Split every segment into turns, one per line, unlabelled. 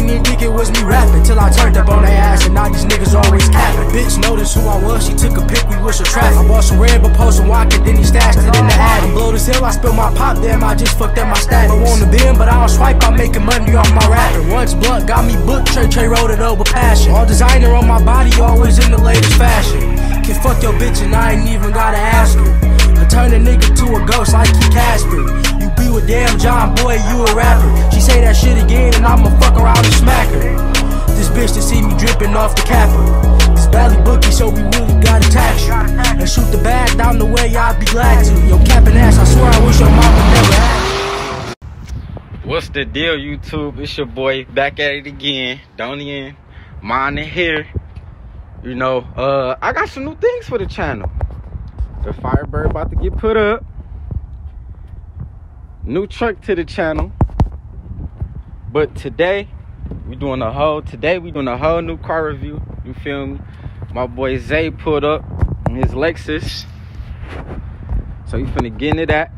ain't even think it was me rapping till I turned up on their ass, and now these niggas always capping. Bitch noticed who I was, she took a pic, we was a traffic. I bought some red but post some walking, then he stashed it in the attic. I'm blowed as hell, I spilled my pop, damn, I just fucked up my status. I want to bend, but I don't swipe, I'm making money off my rapping. Once blunt got me booked, Trey wrote it over passion. All designer on my body, always in the latest fashion. Can fuck your bitch and I ain't even gotta ask her. I turn a nigga to a ghost like he Casper. You be with damn John, boy, you a rapper. She say that shit again and I'ma fuck around and smack her. This bitch to see me dripping off the capper. This valley bookie, so we really gotta tax you. And shoot the bag down the way, I'd be glad to. Yo, capping ass, I swear I wish your mama never had.
What's the deal, YouTube? It's your boy back at it again. Donian, mine in here. You know, I got some new things for the channel. The Firebird about to get put up. New truck to the channel. But today we doing a whole new car review. You feel me? My boy Zay pulled up in his Lexus. So you finna get into that.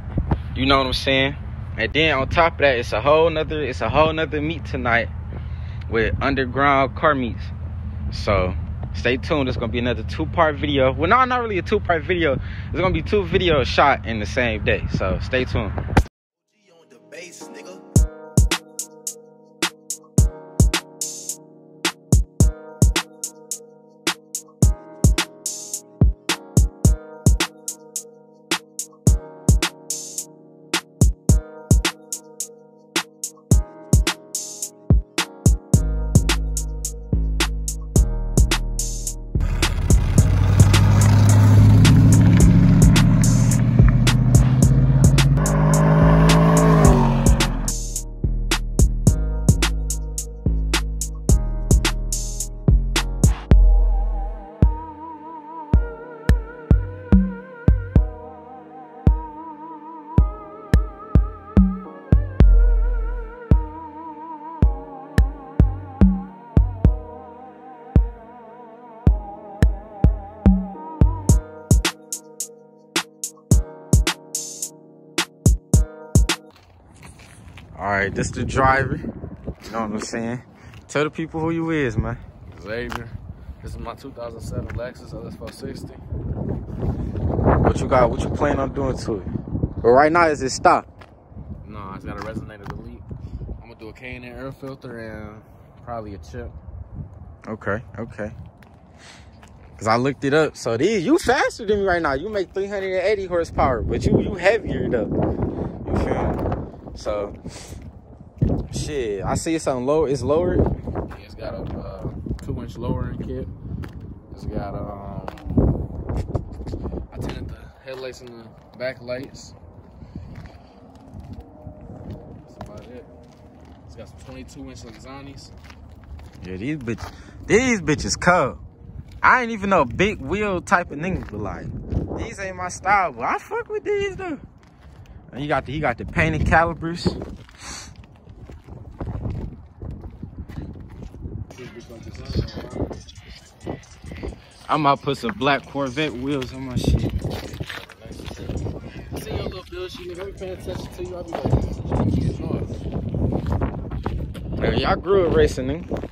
You know what I'm saying? And then on top of that, it's a whole nother meet tonight with underground car meets. So stay tuned. It's gonna be another 2-part video. Well, no, not really a 2-part video. It's gonna be 2 videos shot in the same day. So stay tuned. Alright, this the driver. You know what I'm saying? Tell the people who you is, man.
Xavier. This is my 2007 Lexus LS 460.
What you got? What you plan on doing to it? But right now, is it stock?
No, it's got a resonator delete. I'm gonna do a K&N air filter and probably a chip.
Okay. Cause I looked it up. So you faster than me right now. You make 380 horsepower, but you heavier though. You feel me? So shit, I see something low. It's lower.
Yeah, it's got a 2-inch lowering kit. It's got I tinted the headlights and the back lights. That's about it. It's got some 22-inch Lexanis.
Yeah, these bitches cold. I ain't even no big wheel type of nigga, but like these ain't my style. But I fuck with these though. And he got the painted calipers. I'm about to put some black Corvette wheels on my shit.
I see your little build sheet, nigga. I be paying attention to you. I be like, this noise.
Hey, y'all grew up racing, nigga.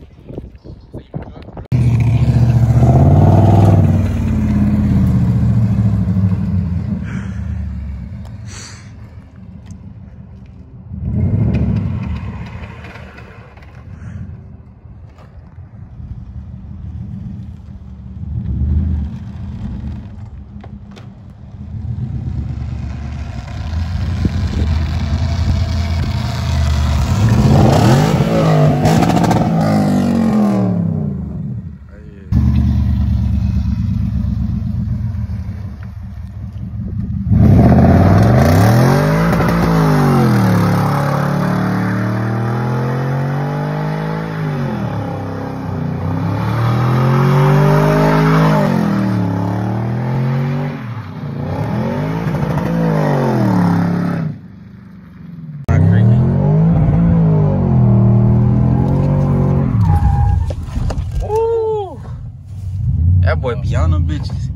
That boy be on them bitches.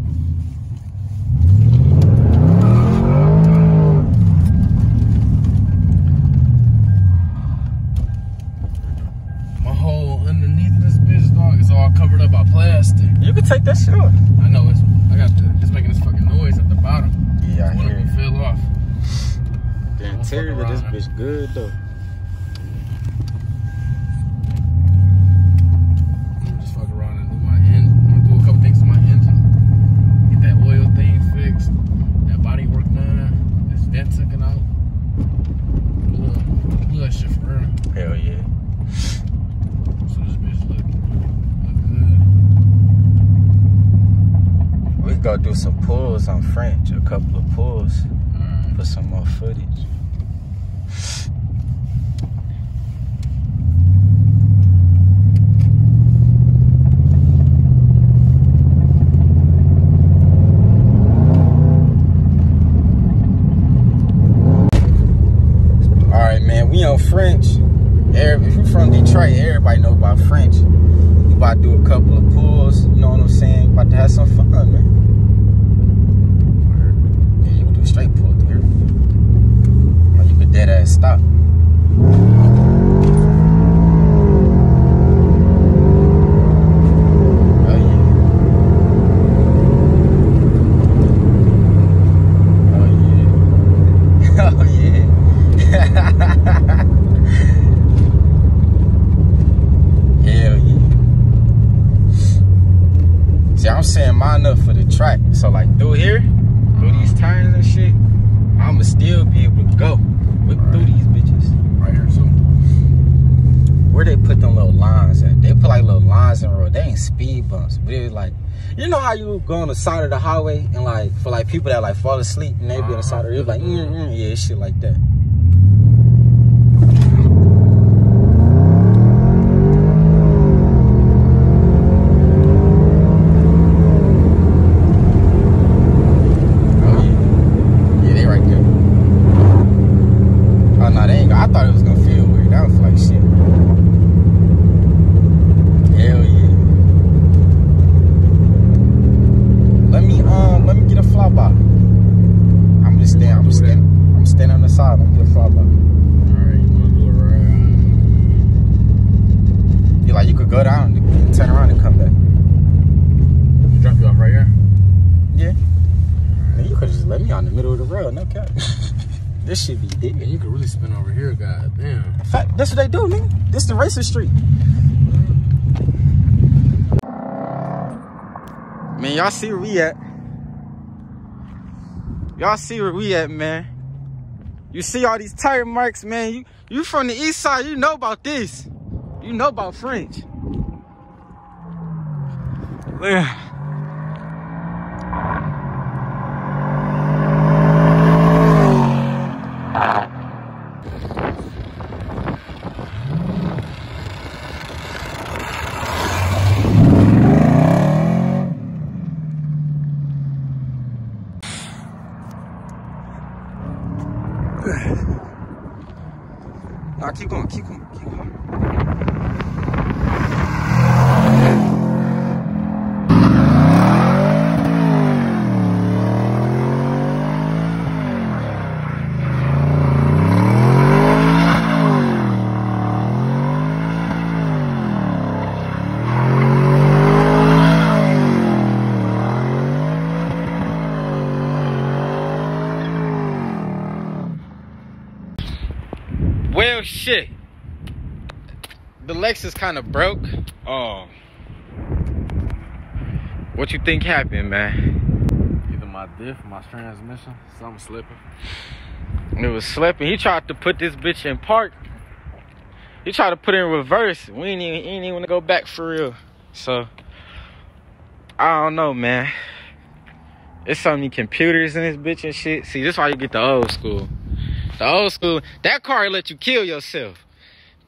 My whole all covered up by plastic.
You can take that shit off.
I know it's making this fucking noise at the bottom.
Yeah, I
One
hear
of them
it.
fell off.
The interior of this bitch good though.
Just fuck around and do my engine. I'm gonna do a couple things to my engine. Get that oil thing fixed. That body work done. This vent taken out. Little shit for her.
Hell yeah.
So this bitch look good.
We go do some pulls on French, a couple of pulls.
Alright.
For some more footage. Alright, man, we on French. If you're from Detroit, everybody know about French. We about to do a couple of pulls, you know what I'm saying? About to have some fun, man. Yeah, you can do a straight pull through here. Or you could dead ass stop. Oh yeah. Oh yeah. Oh yeah. Hell yeah. See, I'm saying mine up for the track. So like through here, through these turns and shit, I'ma still be able to go through these bitches.
Right here too.
Where they put them little lines at? They put like little lines in the road. They ain't speed bumps, but it's like, you know how you go on the side of the highway and like for like people that like fall asleep and they be on the side of the road like yeah, shit like that. I thought it was gonna feel weird. That was like shit. Hell yeah. Let me get a flyby. I'm standing on the side. Let me get a flyby.
Alright, you wanna do it right?
You like you could go down and turn around and come back.
Drop you off right here?
Yeah. Man, you could just let me on the middle of the road, no cap. This shit be dick.
Man, you could really spin over here, god damn.
In fact, that's what they do, nigga. This the racing street. Man, y'all see where we at. Y'all see where we at, man. You see all these tire marks, man. You from the east side, you know about this. You know about French. Yeah. Nah, keep going, keep going, keep going. Well, shit. The Lexus kind of broke. Oh. What you think happened, man?
Either my diff, my transmission, something slipping.
It was slipping. He tried to put this bitch in park. He tried to put it in reverse. We ain't even want to go back for real. So, I don't know, man. It's so many computers in this bitch and shit. See, this is why you get the old school. The old school, that car let you kill yourself.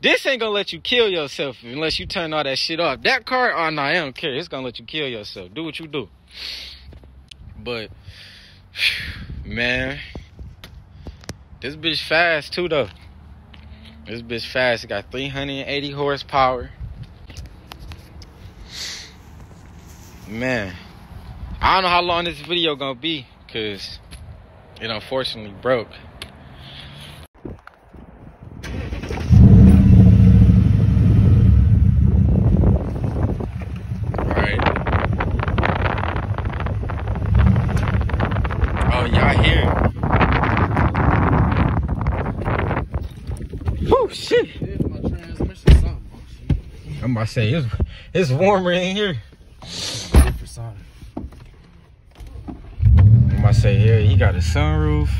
This ain't gonna let you kill yourself unless you turn all that shit off. That car, oh no, I don't care. It's gonna let you kill yourself. Do what you do. But, man, this bitch fast too though. This bitch fast. It got 380 horsepower. Man, I don't know how long this video gonna be because it unfortunately broke. I'm about to say it's warmer in here.
Different side.
I'm about to say here he got a sunroof.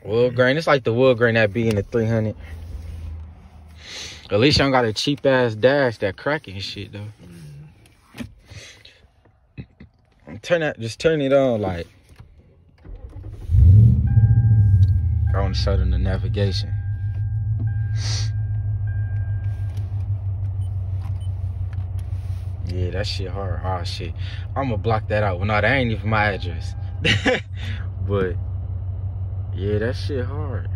Wood grain. It's like the wood grain that be in the 300. At least you don't got a cheap ass dash that cracking shit though. Just turn it on like. I want to show them the navigation. Yeah, that shit hard. Oh shit. I'm gonna block that out. Well, no, that ain't even my address. But yeah, that shit hard.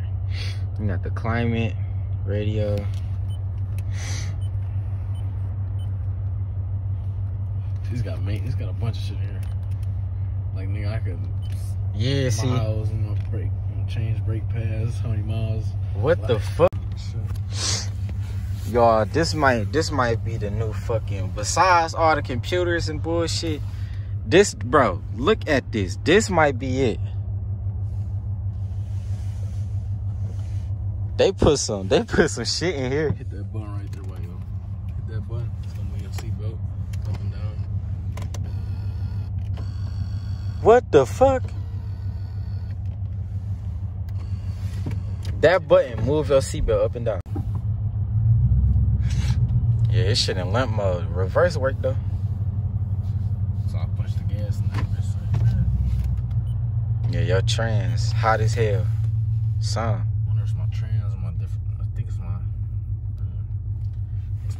You got the climate, radio.
He's got a bunch of shit here. Like nigga, I could.
Yeah, see.
Miles and my brake, change brake pads, how many miles.
What the fuck? Y'all, this might be the new fucking, besides all the computers and bullshit, this, bro, look at this. This might be it. They put some shit in here.
Hit that button right there, white yo. Hit that button. It's gonna make your seatbelt up and down.
What the fuck? That button move your seatbelt up and down. Yeah, it shit in limp mode. Reverse work though.
So I punched the gas and that.
Yeah, your trans hot as hell. Son.
I wonder if it's my trans or my different. I think it's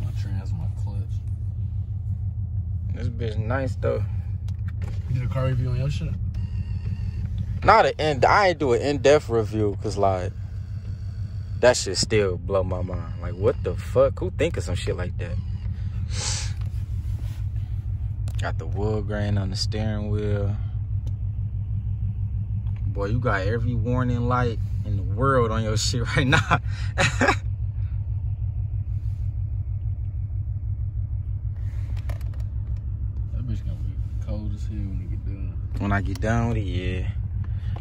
my trans, my clutch.
This bitch nice though.
You did a car review on your shit?
Not an end. I ain't do an in-depth review because like that shit still blow my mind. Like what the fuck? Who think of some shit like that? Got the wood grain on the steering wheel. Boy, you got every warning light in the world on your shit right now.
That bitch gonna be cold as hell when you get done.
When I get done with it, yeah.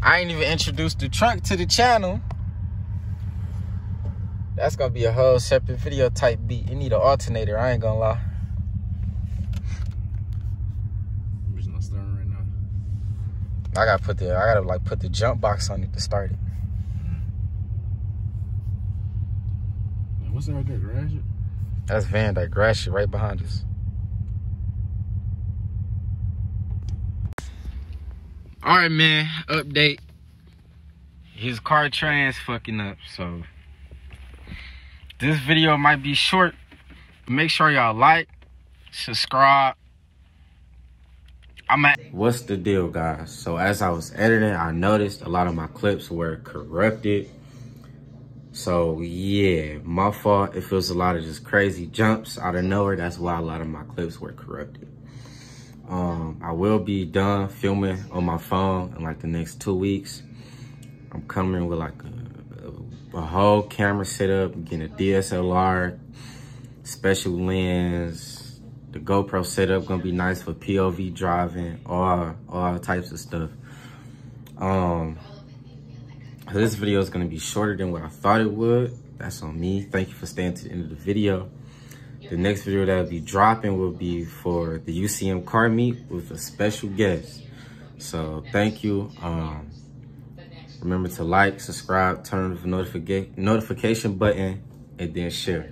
I ain't even introduced the trunk to the channel. That's gonna be a whole separate video type beat. You need an alternator, I ain't gonna lie.
Bitch not starting right now.
I gotta put the jump box on it to start it.
Man, what's that right there, garage?
That's Van Dyke grass shit right behind us. Alright man, update. His car trans fucking up, so this video might be short. Make sure y'all like, subscribe. What's the deal, guys? So as I was editing, I noticed a lot of my clips were corrupted. So yeah, my fault if it was a lot of just crazy jumps out of nowhere. That's why a lot of my clips were corrupted. I will be done filming on my phone in like the next 2 weeks. I'm coming with like a whole camera setup, getting a DSLR, special lens, the GoPro setup gonna be nice for POV driving, all types of stuff. This video is gonna be shorter than what I thought it would. That's on me. Thank you for staying to the end of the video. The next video that will be dropping will be for the UCM car meet with a special guest. So thank you. Remember to like, subscribe, turn on the notification button, and then share.